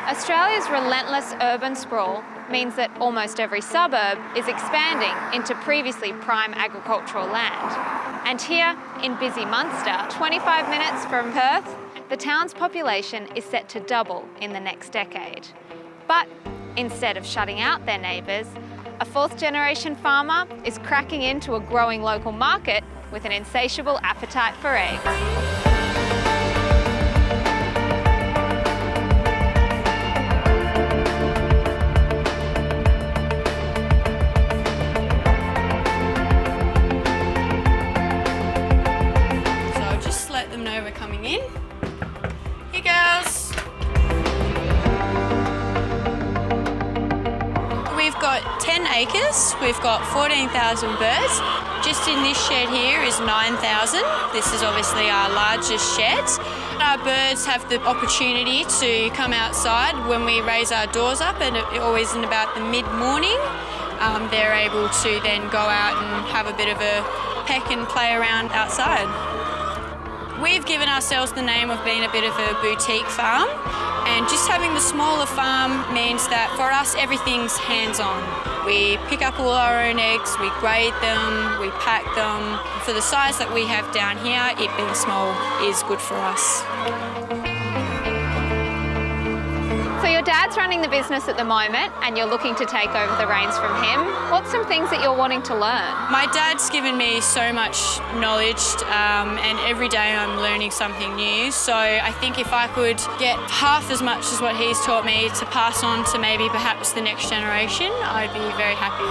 Australia's relentless urban sprawl means that almost every suburb is expanding into previously prime agricultural land. And here in busy Munster, 25 minutes from Perth, the town's population is set to double in the next decade. But instead of shutting out their neighbours, a fourth-generation farmer is cracking into a growing local market with an insatiable appetite for eggs. We're coming in. Here, girls. We've got 10 acres. We've got 14,000 birds. Just in this shed here is 9,000. This is obviously our largest shed. Our birds have the opportunity to come outside when we raise our doors up, and always in about the mid-morning. They're able to then go out and have a bit of a peck and play around outside. We've given ourselves the name of being a bit of a boutique farm, and just having the smaller farm means that for us everything's hands-on. We pick up all our own eggs, we grade them, we pack them. For the size that we have down here, it being small is good for us. So your dad's running the business at the moment and you're looking to take over the reins from him. What's some things that you're wanting to learn? My dad's given me so much knowledge and every day I'm learning something new. So I think if I could get half as much as what he's taught me to pass on to maybe perhaps the next generation, I'd be very happy.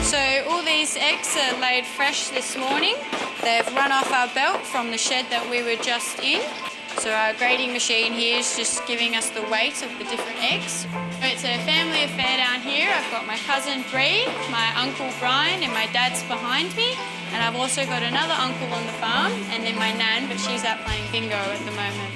So all these eggs are laid fresh this morning. They've run off our belt from the shed that we were just in. So our grading machine here is just giving us the weight of the different eggs. It's a family affair down here. I've got my cousin Bree, my uncle Brian, and my dad's behind me. And I've also got another uncle on the farm, and then my nan, but she's out playing bingo at the moment.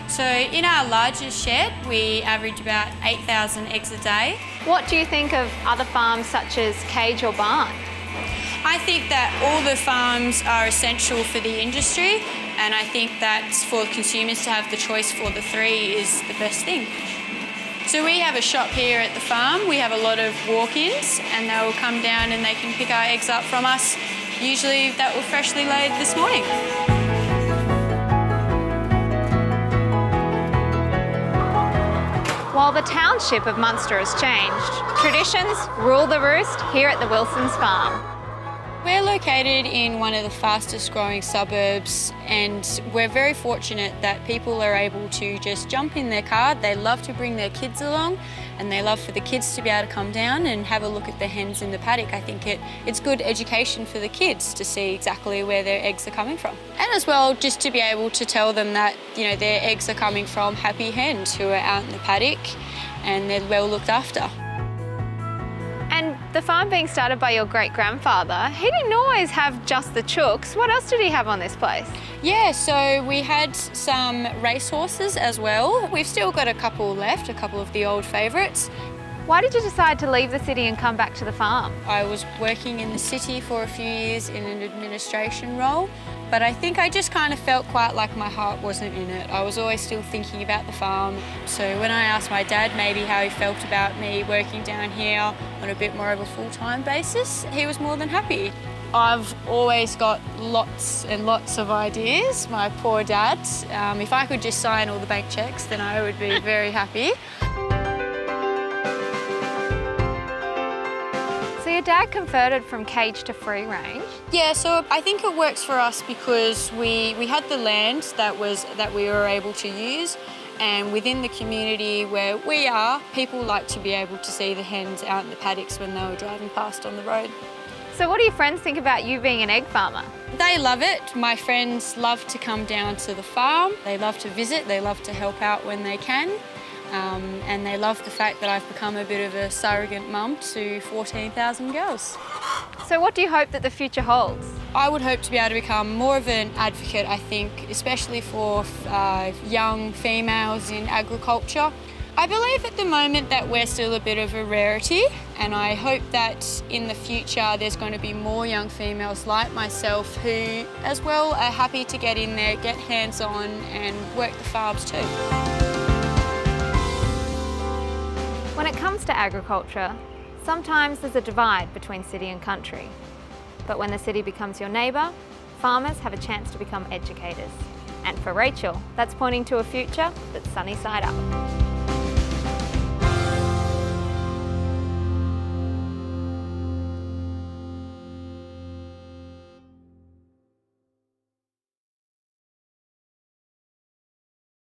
So in our largest shed, we average about 8,000 eggs a day. What do you think of other farms such as cage or barn? I think that all the farms are essential for the industry, and I think that for consumers to have the choice for the three is the best thing. So we have a shop here at the farm. We have a lot of walk-ins, and they will come down and they can pick our eggs up from us, usually that were freshly laid this morning. While the township of Munster has changed, traditions rule the roost here at the Wilsons farm. We're located in one of the fastest growing suburbs, and we're very fortunate that people are able to just jump in their car. They love to bring their kids along, and they love for the kids to be able to come down and have a look at the hens in the paddock. I think it's good education for the kids to see exactly where their eggs are coming from. And as well, just to be able to tell them that, you know, their eggs are coming from happy hens who are out in the paddock and they're well looked after. And the farm being started by your great-grandfather, he didn't always have just the chooks. What else did he have on this place? Yeah, so we had some racehorses as well. We've still got a couple left, a couple of the old favourites. Why did you decide to leave the city and come back to the farm? I was working in the city for a few years in an administration role, but I think I just kind of felt quite like my heart wasn't in it. I was always still thinking about the farm. So when I asked my dad maybe how he felt about me working down here on a bit more of a full-time basis, he was more than happy. I've always got lots and lots of ideas, my poor dad. If I could just sign all the bank checks, then I would be very happy. So your dad converted from cage to free range? Yeah, so I think it works for us because we had the land that we were able to use, and within the community where we are, people like to be able to see the hens out in the paddocks when they were driving past on the road. So what do your friends think about you being an egg farmer? They love it. My friends love to come down to the farm. They love to visit, they love to help out when they can. And they love the fact that I've become a bit of a surrogate mum to 14,000 girls. So what do you hope that the future holds? I would hope to be able to become more of an advocate, I think, especially for young females in agriculture. I believe at the moment that we're still a bit of a rarity, and I hope that in the future there's going to be more young females like myself who as well are happy to get in there, get hands-on and work the farms too. When it comes to agriculture, sometimes there's a divide between city and country. But when the city becomes your neighbour, farmers have a chance to become educators. And for Rachel, that's pointing to a future that's sunny side up.